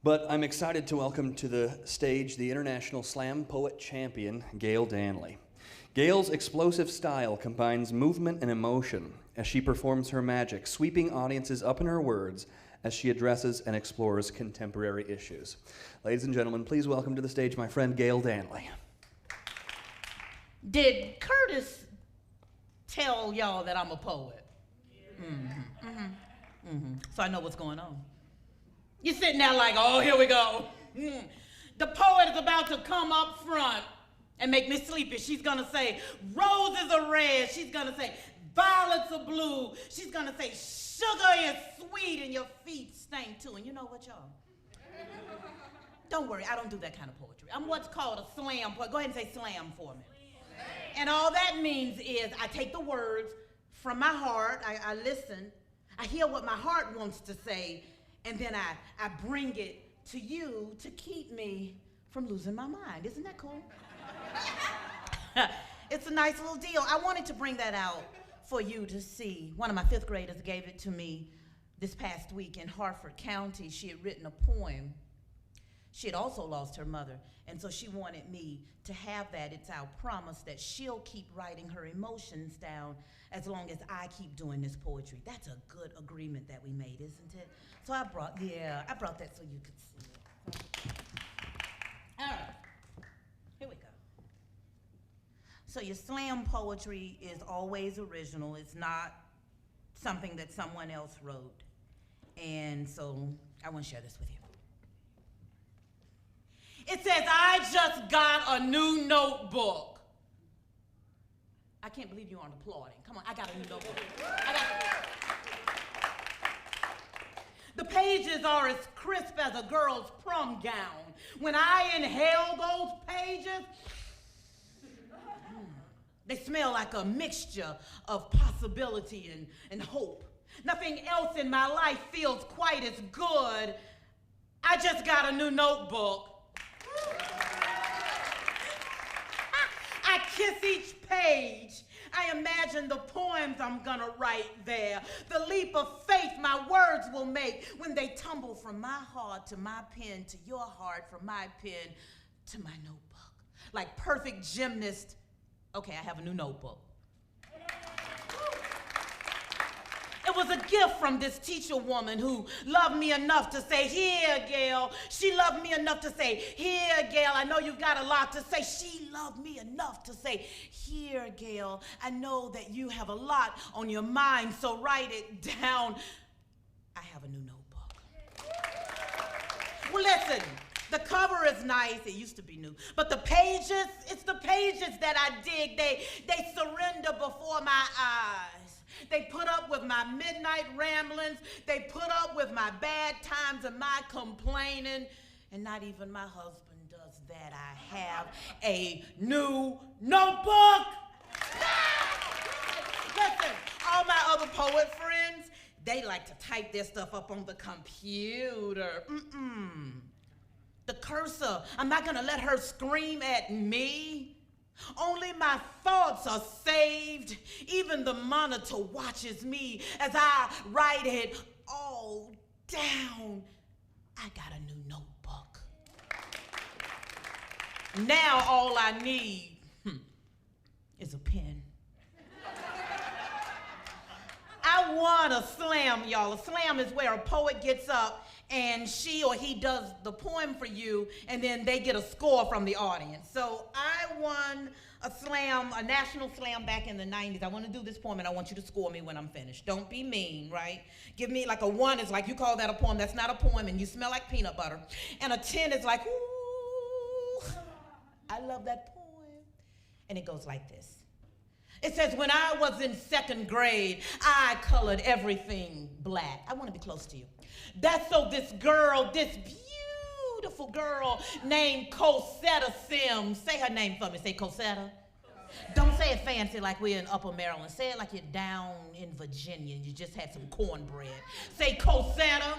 But I'm excited to welcome to the stage the international slam poet champion, Gayle Danley. Gayle's explosive style combines movement and emotion as she performs her magic, sweeping audiences up in her words as she addresses and explores contemporary issues. Ladies and gentlemen, please welcome to the stage my friend Gayle Danley. Did Curtis tell y'all that I'm a poet? So I know what's going on. You're sitting there like, oh, here we go. The poet is about to come up front and make me sleepy. She's gonna say, roses are red. She's gonna say, violets are blue. She's gonna say, sugar is sweet and your feet stink too. And you know what, y'all? Don't worry, I don't do that kind of poetry. I'm what's called a slam poet. Go ahead and say slam for me. And all that means is I take the words from my heart, I listen, I hear what my heart wants to say, and then I bring it to you to keep me from losing my mind. Isn't that cool? It's a nice little deal. I wanted to bring that out for you to see. One of my fifth graders gave it to me this past week in Harford County. She had written a poem. She had also lost her mother, and so she wanted me to have that. It's our promise that she'll keep writing her emotions down as long as I keep doing this poetry. That's a good agreement that we made, isn't it? So I brought that so you could see it. All right, here we go. So your slam poetry is always original. It's not something that someone else wrote. And so I want to share this with you. It says, I just got a new notebook. I can't believe you aren't applauding. Come on, I got a new notebook. The pages are as crisp as a girl's prom gown. When I inhale those pages, they smell like a mixture of possibility and hope. Nothing else in my life feels quite as good. I just got a new notebook. I kiss each page. I imagine the poems I'm gonna write there, the leap of faith my words will make when they tumble from my heart to my pen to your heart, from my pen to my notebook. Like perfect gymnast, okay, I have a new notebook. It was a gift from this teacher woman who loved me enough to say, here, Gayle. She loved me enough to say, here, Gayle. I know you've got a lot to say. She loved me enough to say, here, Gayle. I know that you have a lot on your mind, so write it down. I have a new notebook. Well, listen. The cover is nice, it used to be new, but the pages, it's the pages that I dig. They surrender before my eyes. They put up with my midnight ramblings. They put up with my bad times and my complaining, and not even my husband does that. I have a new notebook. Listen, all my other poet friends, they like to type their stuff up on the computer. The cursor, I'm not gonna let her scream at me. Only my thoughts are saved. Even the monitor watches me as I write it all down. I got a new notebook. Now all I need is a pen. I want a slam, y'all. A slam is where a poet gets up and she or he does the poem for you, and then they get a score from the audience. So I won a slam, a national slam back in the 90s. I want to do this poem, and I want you to score me when I'm finished. Don't be mean, right? Give me like a 1 is like, you call that a poem. That's not a poem, and you smell like peanut butter. And a 10 is like, ooh, I love that poem. And it goes like this. It says, when I was in 2nd grade, I colored everything black. I want to be close to you. That's so this girl, this beautiful girl named Cosetta Sims. Say her name for me. Say Cosetta. Don't say it fancy like we're in Upper Maryland. Say it like you're down in Virginia and you just had some cornbread. Say Cosetta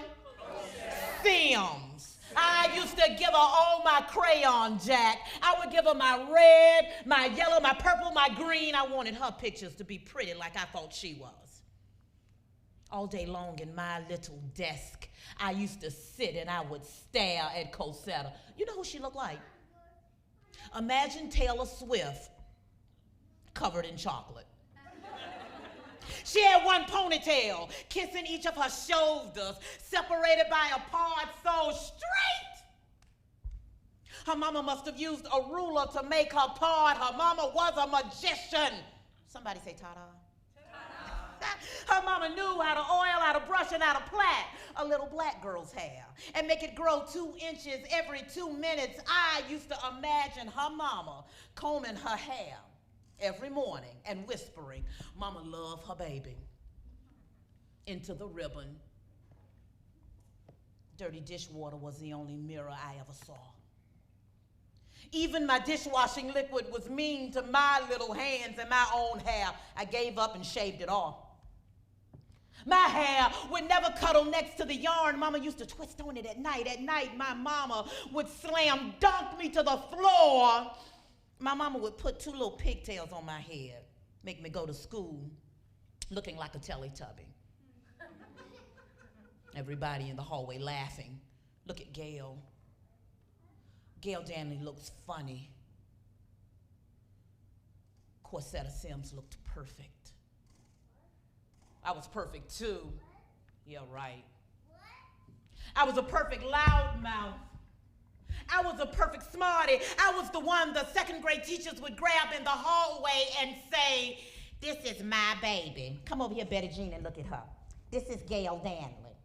Sims. I used to give her all my crayon, Jack. I would give her my red, my yellow, my purple, my green. I wanted her pictures to be pretty like I thought she was. All day long in my little desk, I used to sit and I would stare at Cosetta. You know who she looked like? Imagine Taylor Swift covered in chocolate. She had one ponytail, kissing each of her shoulders, separated by a part so straight. Her mama must have used a ruler to make her part. Her mama was a magician. Somebody say ta-da. Her mama knew how to oil, how to brush, and how to plait a little black girl's hair and make it grow 2 inches every 2 minutes. I used to imagine her mama combing her hair every morning and whispering, "Mama love her baby," into the ribbon. Dirty dishwater was the only mirror I ever saw. Even my dishwashing liquid was mean to my little hands and my own hair. I gave up and shaved it off. My hair would never cuddle next to the yarn. Mama used to twist on it at night. At night, my mama would slam dunk me to the floor. My mama would put 2 little pigtails on my head, make me go to school looking like a Teletubby. Everybody in the hallway laughing. Look at Gayle. Gayle Danley looks funny. Corsetta Sims looked perfect. I was perfect too. Yeah, right. I was a perfect loudmouth. I was a perfect smarty. I was the one the second grade teachers would grab in the hallway and say, "This is my baby. Come over here, Betty Jean, and look at her. This is Gayle Danley.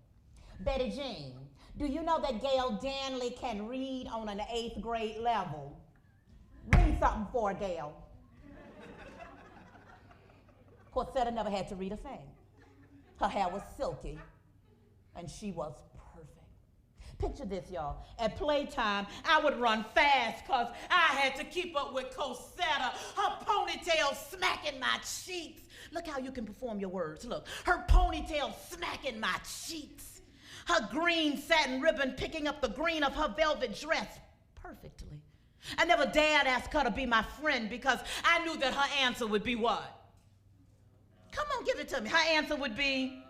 Betty Jean, do you know that Gayle Danley can read on an 8th grade level? Read something for her, Gayle." Corsetta never had to read a thing. Her hair was silky, and she was perfect. Picture this, y'all. At playtime, I would run fast because I had to keep up with Cosetta. Her ponytail smacking my cheeks. Look how you can perform your words. Look, her ponytail smacking my cheeks. Her green satin ribbon picking up the green of her velvet dress perfectly. I never dared ask her to be my friend because I knew that her answer would be what? Come on, give it to me. Her answer would be,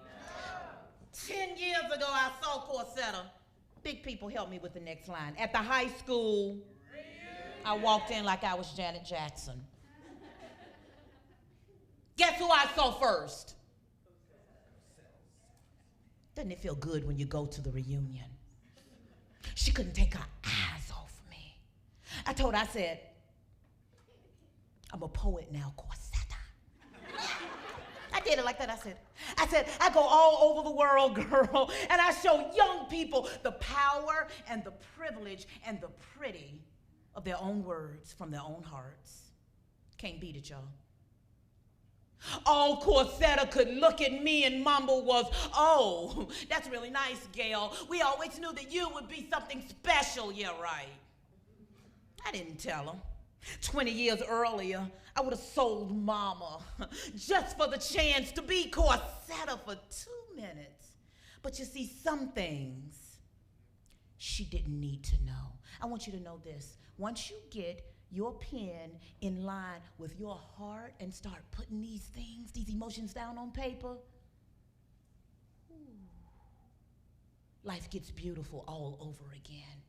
10 years ago, I saw Corsetta. Big people helped me with the next line. At the high school, I walked in like I was Janet Jackson. Guess who I saw first? Doesn't it feel good when you go to the reunion? She couldn't take her eyes off me. I told her, I said, "I'm a poet now, Corsetta." I did it like that. I said, "I go all over the world, girl, and I show young people the power and the privilege and the pretty of their own words from their own hearts." Can't beat it, y'all. All Corsetta could look at me and mumble was, "Oh, that's really nice, Gayle. We always knew that you would be something special." Yeah, right. I didn't tell her. 20 years earlier, I would have sold Mama just for the chance to be Corsetta for 2 minutes. But you see, some things she didn't need to know. I want you to know this. Once you get your pen in line with your heart and start putting these things, these emotions down on paper, life gets beautiful all over again.